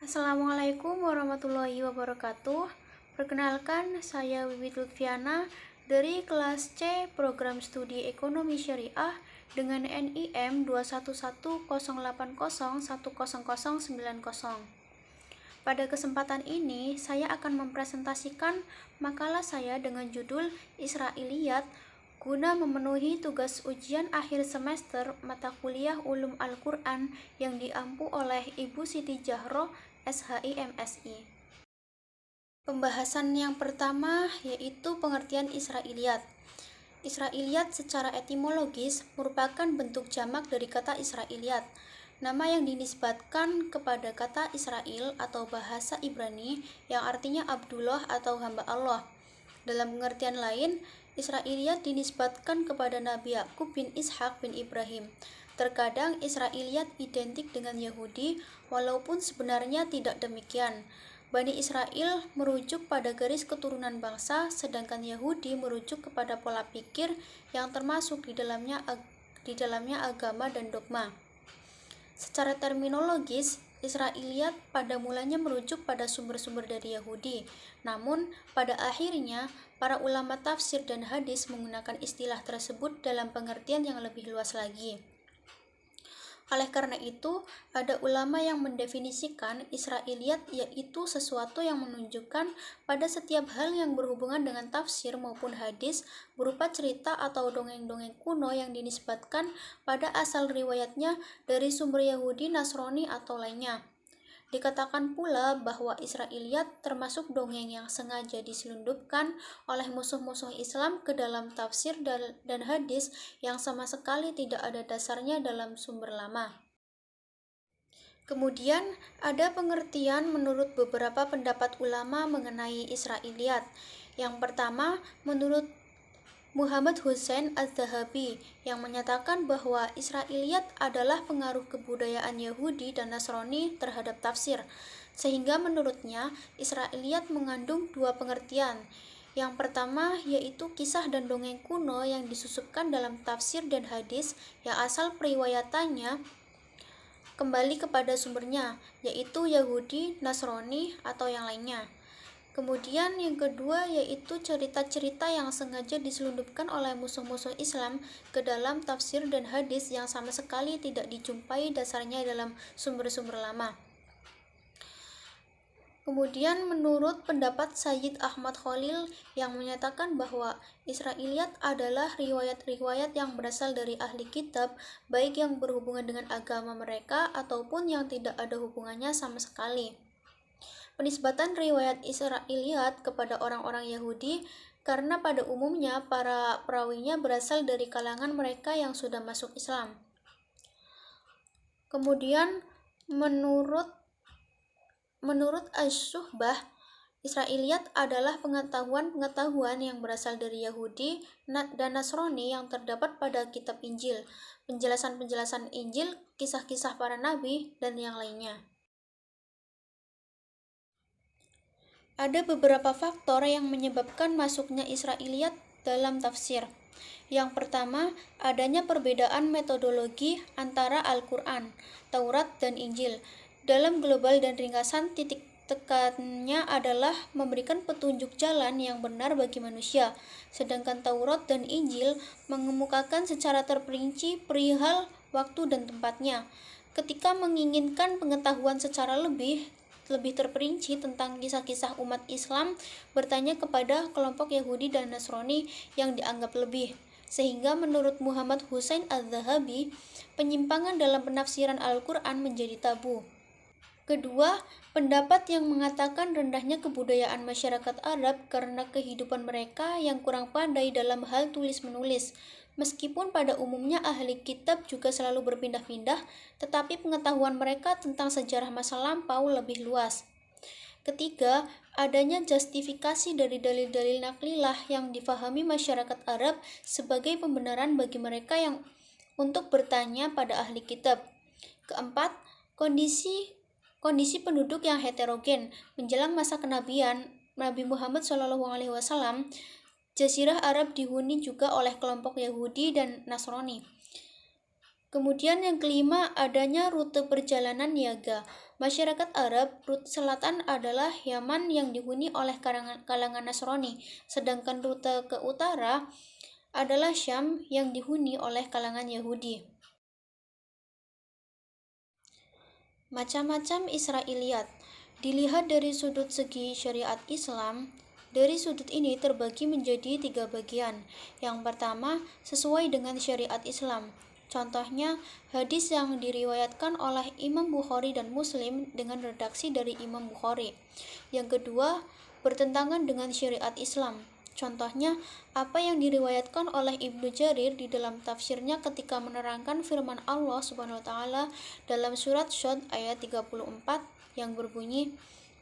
Assalamualaikum warahmatullahi wabarakatuh. Perkenalkan, saya Wiwit Lutfiana dari kelas C Program Studi Ekonomi Syariah dengan NIM 21108010090. Pada kesempatan ini, saya akan mempresentasikan makalah saya dengan judul Israiliyat guna memenuhi tugas ujian akhir semester mata kuliah Ulum Al-Quran yang diampu oleh Ibu Siti Jahroh, SHI MSI. Pembahasan yang pertama yaitu pengertian Israiliyat. Israiliyat secara etimologis merupakan bentuk jamak dari kata Israiliyat, nama yang dinisbatkan kepada kata Israel atau bahasa Ibrani yang artinya Abdullah atau hamba Allah. Dalam pengertian lain, Israiliyat dinisbatkan kepada Nabi Yakub bin Ishak bin Ibrahim. Terkadang Israiliyat identik dengan Yahudi, walaupun sebenarnya tidak demikian. Bani Israel merujuk pada garis keturunan bangsa, sedangkan Yahudi merujuk kepada pola pikir yang termasuk di dalamnya agama dan dogma. Secara terminologis, Israiliyat pada mulanya merujuk pada sumber-sumber dari Yahudi. Namun, pada akhirnya, para ulama tafsir dan hadis menggunakan istilah tersebut dalam pengertian yang lebih luas lagi. Oleh karena itu, ada ulama yang mendefinisikan Israiliyat yaitu sesuatu yang menunjukkan pada setiap hal yang berhubungan dengan tafsir maupun hadis berupa cerita atau dongeng-dongeng kuno yang dinisbatkan pada asal riwayatnya dari sumber Yahudi, Nasrani, atau lainnya. Dikatakan pula bahwa Israiliyat termasuk dongeng yang sengaja diselundupkan oleh musuh-musuh Islam ke dalam tafsir dan hadis yang sama sekali tidak ada dasarnya dalam sumber lama. Kemudian, ada pengertian menurut beberapa pendapat ulama mengenai Israiliyat. Yang pertama, menurut Muhammad Hussein Az-Zahabi yang menyatakan bahwa Israiliyat adalah pengaruh kebudayaan Yahudi dan Nasrani terhadap tafsir, sehingga menurutnya Israiliyat mengandung dua pengertian. Yang pertama yaitu kisah dan dongeng kuno yang disusupkan dalam tafsir dan hadis yang asal periwayatannya kembali kepada sumbernya, yaitu Yahudi, Nasrani, atau yang lainnya. Kemudian yang kedua yaitu cerita-cerita yang sengaja diselundupkan oleh musuh-musuh Islam ke dalam tafsir dan hadis yang sama sekali tidak dijumpai dasarnya dalam sumber-sumber lama. Kemudian menurut pendapat Sayyid Ahmad Khalil yang menyatakan bahwa Israiliyat adalah riwayat-riwayat yang berasal dari ahli kitab, baik yang berhubungan dengan agama mereka ataupun yang tidak ada hubungannya sama sekali. Penisbatan riwayat Israiliyat kepada orang-orang Yahudi karena pada umumnya para perawinya berasal dari kalangan mereka yang sudah masuk Islam. Kemudian menurut Asy-Syuhbah, Israiliyat adalah pengetahuan-pengetahuan yang berasal dari Yahudi dan Nasrani yang terdapat pada kitab Injil, penjelasan-penjelasan Injil, kisah-kisah para nabi, dan yang lainnya. Ada beberapa faktor yang menyebabkan masuknya Israiliyat dalam tafsir. Yang pertama, adanya perbedaan metodologi antara Al-Quran, Taurat, dan Injil. Dalam global dan ringkasan, titik tekannya adalah memberikan petunjuk jalan yang benar bagi manusia, sedangkan Taurat dan Injil mengemukakan secara terperinci perihal waktu dan tempatnya. Ketika menginginkan pengetahuan secara lebih terperinci tentang kisah-kisah umat Islam, bertanya kepada kelompok Yahudi dan Nasrani yang dianggap lebih. Sehingga menurut Muhammad Hussein Az-Zahabi, penyimpangan dalam penafsiran Al-Quran menjadi tabu. Kedua, pendapat yang mengatakan rendahnya kebudayaan masyarakat Arab karena kehidupan mereka yang kurang pandai dalam hal tulis-menulis. Meskipun pada umumnya ahli kitab juga selalu berpindah-pindah, tetapi pengetahuan mereka tentang sejarah masa lampau lebih luas. Ketiga, adanya justifikasi dari dalil-dalil naklilah yang difahami masyarakat Arab sebagai pembenaran bagi mereka yang untuk bertanya pada ahli kitab. Keempat, kondisi penduduk yang heterogen menjelang masa kenabian Nabi Muhammad SAW. Jazirah Arab dihuni juga oleh kelompok Yahudi dan Nasrani. Kemudian yang kelima, adanya rute perjalanan niaga. Masyarakat Arab, rute selatan adalah Yaman yang dihuni oleh kalangan Nasrani, sedangkan rute ke utara adalah Syam yang dihuni oleh kalangan Yahudi. Macam-macam Israiliyat. Dilihat dari sudut segi syariat Islam, dari sudut ini terbagi menjadi 3 bagian. Yang pertama, sesuai dengan syariat Islam. Contohnya, hadis yang diriwayatkan oleh Imam Bukhari dan Muslim dengan redaksi dari Imam Bukhari. Yang kedua, bertentangan dengan syariat Islam. Contohnya, apa yang diriwayatkan oleh Ibnu Jarir di dalam tafsirnya ketika menerangkan firman Allah Subhanahu wa taala dalam surat Syad ayat 34 yang berbunyi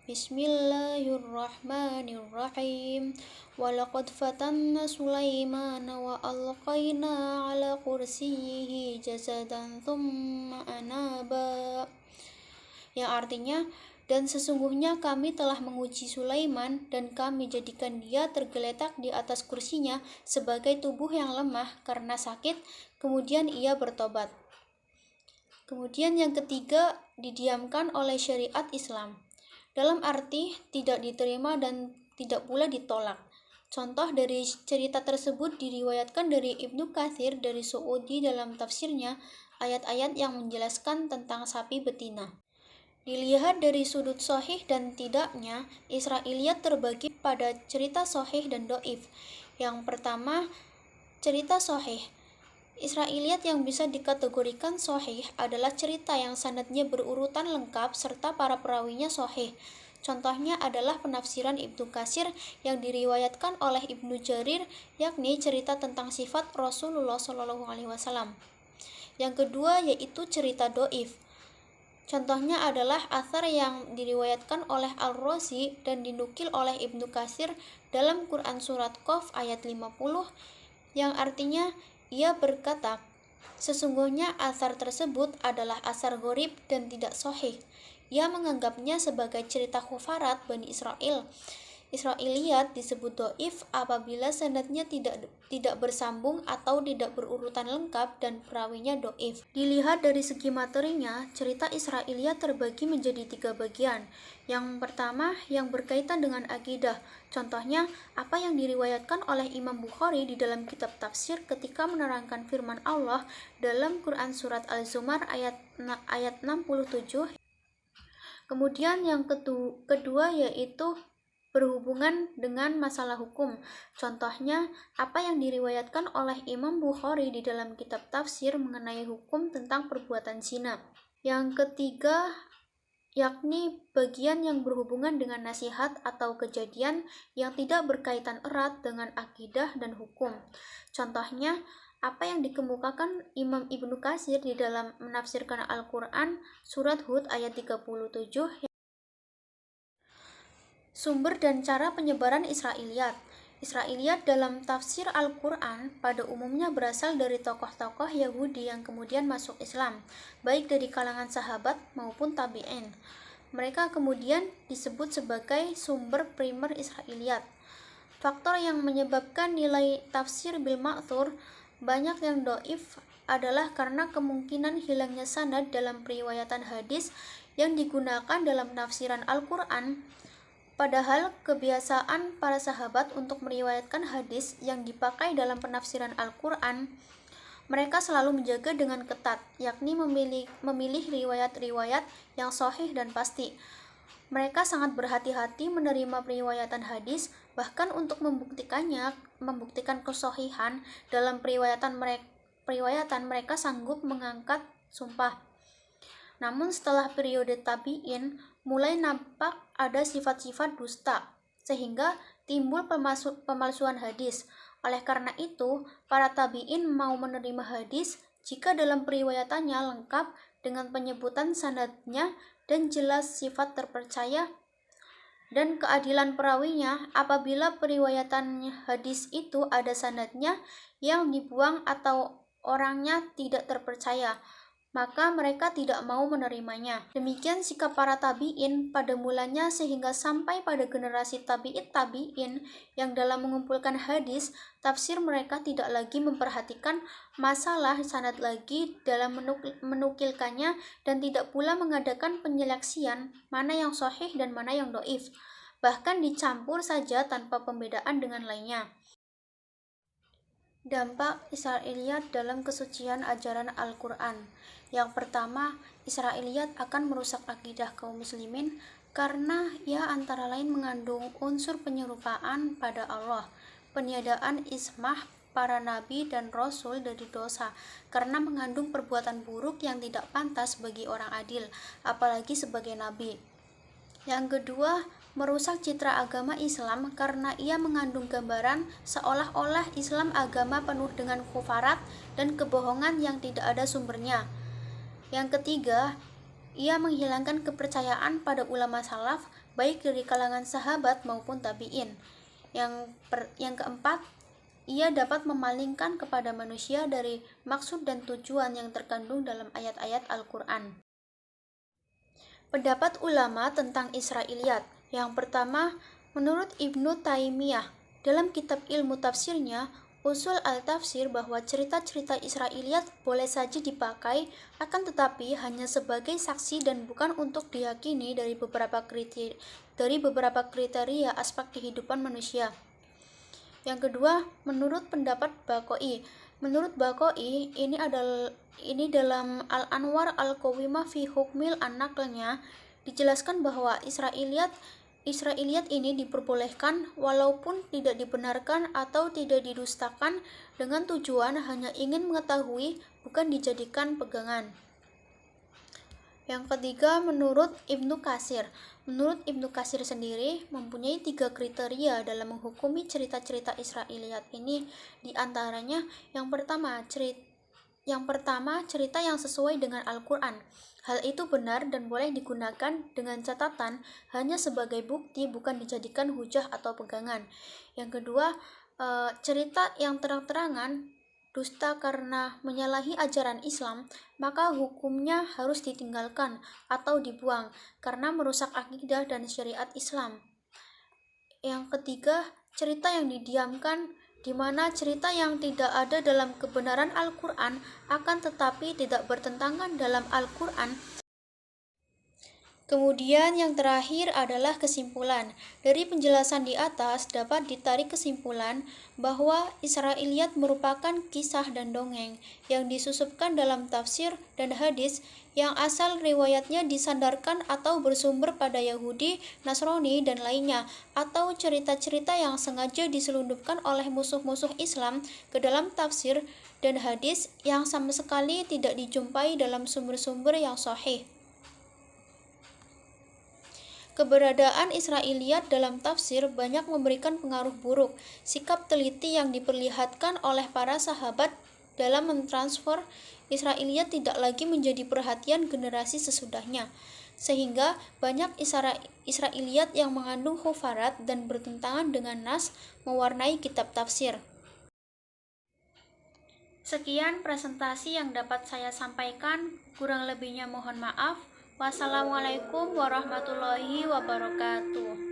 Bismillahirrahmanirrahim. Walaqad fatanna Sulaimana wa alqaina ala kursiyyihi jasadan thumma anaba. Yang artinya, dan sesungguhnya kami telah menguji Sulaiman dan kami jadikan dia tergeletak di atas kursinya sebagai tubuh yang lemah karena sakit, kemudian ia bertobat. Kemudian yang ketiga, didiamkan oleh syariat Islam. Dalam arti tidak diterima dan tidak pula ditolak. Contoh dari cerita tersebut diriwayatkan dari Ibnu Katsir dari Suudi dalam tafsirnya, ayat-ayat yang menjelaskan tentang sapi betina. Dilihat dari sudut sahih dan tidaknya, Israiliyat terbagi pada cerita sahih dan doif. Yang pertama, cerita sahih. Israiliyat yang bisa dikategorikan sahih adalah cerita yang sanadnya berurutan lengkap serta para perawinya sahih. Contohnya adalah penafsiran Ibnu Katsir yang diriwayatkan oleh Ibnu Jarir, yakni cerita tentang sifat Rasulullah SAW. Yang kedua yaitu cerita doif. Contohnya adalah athar yang diriwayatkan oleh Al-Razi dan dinukil oleh Ibnu Katsir dalam Quran Surat Qaf ayat 50 yang artinya ia berkata, sesungguhnya athar tersebut adalah asar gharib dan tidak sahih. Ia menganggapnya sebagai cerita khufarat Bani Israel. Israiliyat disebut doif apabila sanadnya tidak bersambung atau tidak berurutan lengkap dan perawinya doif. Dilihat dari segi materinya, cerita Israiliyat terbagi menjadi 3 bagian. Yang pertama, yang berkaitan dengan akidah. Contohnya, apa yang diriwayatkan oleh Imam Bukhari di dalam kitab tafsir ketika menerangkan firman Allah dalam Quran Surat Al-Zumar ayat 67. Kemudian yang kedua yaitu berhubungan dengan masalah hukum. Contohnya, apa yang diriwayatkan oleh Imam Bukhari di dalam kitab tafsir mengenai hukum tentang perbuatan zina. Yang ketiga, yakni bagian yang berhubungan dengan nasihat atau kejadian yang tidak berkaitan erat dengan akidah dan hukum. Contohnya, apa yang dikemukakan Imam Ibnu Katsir di dalam menafsirkan Al-Quran surat Hud ayat 37. Sumber dan cara penyebaran Israiliyat. Israiliyat dalam tafsir Al-Quran pada umumnya berasal dari tokoh-tokoh Yahudi yang kemudian masuk Islam, baik dari kalangan sahabat maupun tabi'in. Mereka kemudian disebut sebagai sumber primer Israiliyat. Faktor yang menyebabkan nilai tafsir bil ma'thur banyak yang doif adalah karena kemungkinan hilangnya sanad dalam periwayatan hadis yang digunakan dalam penafsiran Al-Quran. Padahal kebiasaan para sahabat untuk meriwayatkan hadis yang dipakai dalam penafsiran Al-Quran, mereka selalu menjaga dengan ketat, yakni memilih riwayat-riwayat yang sahih dan pasti. Mereka sangat berhati-hati menerima periwayatan hadis, bahkan untuk membuktikan kesahihan dalam periwayatan mereka sanggup mengangkat sumpah. Namun setelah periode tabi'in, mulai nampak ada sifat-sifat dusta, sehingga timbul pemalsuan hadis. Oleh karena itu, para tabi'in mau menerima hadis jika dalam periwayatannya lengkap dengan penyebutan sanadnya dan jelas sifat terpercaya dan keadilan perawinya. Apabila periwayatan hadis itu ada sanadnya yang dibuang atau orangnya tidak terpercaya, maka mereka tidak mau menerimanya. Demikian sikap para tabi'in pada mulanya sehingga sampai pada generasi tabi'in yang dalam mengumpulkan hadis, tafsir mereka tidak lagi memperhatikan masalah sanad lagi dalam menukilkannya dan tidak pula mengadakan penyeleksian mana yang sahih dan mana yang dhaif. Bahkan dicampur saja tanpa pembedaan dengan lainnya. Dampak Israiliyat dalam kesucian ajaran Al-Quran. Yang pertama, Israiliyat akan merusak akidah kaum muslimin karena ia antara lain mengandung unsur penyerupaan pada Allah, peniadaan ismah para nabi dan rasul dari dosa, karena mengandung perbuatan buruk yang tidak pantas bagi orang adil, apalagi sebagai nabi. Yang kedua, merusak citra agama Islam karena ia mengandung gambaran seolah-olah Islam agama penuh dengan kufarat dan kebohongan yang tidak ada sumbernya. Yang ketiga, ia menghilangkan kepercayaan pada ulama salaf baik dari kalangan sahabat maupun tabi'in. Yang keempat, ia dapat memalingkan kepada manusia dari maksud dan tujuan yang terkandung dalam ayat-ayat Al-Quran. Pendapat ulama tentang Israiliyat. Yang pertama, menurut Ibnu Taimiyah, dalam kitab ilmu tafsirnya, Usul al-Tafsir, bahwa cerita-cerita Israiliyat boleh saja dipakai, akan tetapi hanya sebagai saksi dan bukan untuk diyakini dari beberapa kriteria aspek kehidupan manusia. Yang kedua, menurut pendapat Baqai. Menurut Baqai, ini dalam Al-Anwar Al-Qawimah fi Hukmil An-Naqlnya dijelaskan bahwa Israiliyat ini diperbolehkan walaupun tidak dibenarkan atau tidak didustakan dengan tujuan hanya ingin mengetahui, bukan dijadikan pegangan. Yang ketiga, menurut Ibnu Katsir. Menurut Ibnu Katsir sendiri mempunyai 3 kriteria dalam menghukumi cerita-cerita Israiliyat ini. Di antaranya, yang pertama, cerita yang sesuai dengan Al-Quran. Hal itu benar dan boleh digunakan dengan catatan hanya sebagai bukti, bukan dijadikan hujah atau pegangan. Yang kedua, cerita yang terang-terangan dusta karena menyalahi ajaran Islam, maka hukumnya harus ditinggalkan atau dibuang karena merusak akidah dan syariat Islam. Yang ketiga, cerita yang didiamkan, di mana cerita yang tidak ada dalam kebenaran Al-Quran akan tetapi tidak bertentangan dalam Al-Quran. Kemudian yang terakhir adalah kesimpulan. Dari penjelasan di atas dapat ditarik kesimpulan bahwa Israiliyat merupakan kisah dan dongeng yang disusupkan dalam tafsir dan hadis yang asal riwayatnya disandarkan atau bersumber pada Yahudi, Nasrani, dan lainnya, atau cerita-cerita yang sengaja diselundupkan oleh musuh-musuh Islam ke dalam tafsir dan hadis yang sama sekali tidak dijumpai dalam sumber-sumber yang sahih. Keberadaan Israiliyat dalam tafsir banyak memberikan pengaruh buruk. Sikap teliti yang diperlihatkan oleh para sahabat dalam mentransfer Israiliyat tidak lagi menjadi perhatian generasi sesudahnya, sehingga banyak Israiliyat yang mengandung khufarat dan bertentangan dengan nas mewarnai kitab tafsir. Sekian presentasi yang dapat saya sampaikan, kurang lebihnya mohon maaf. Wassalamualaikum warahmatullahi wabarakatuh.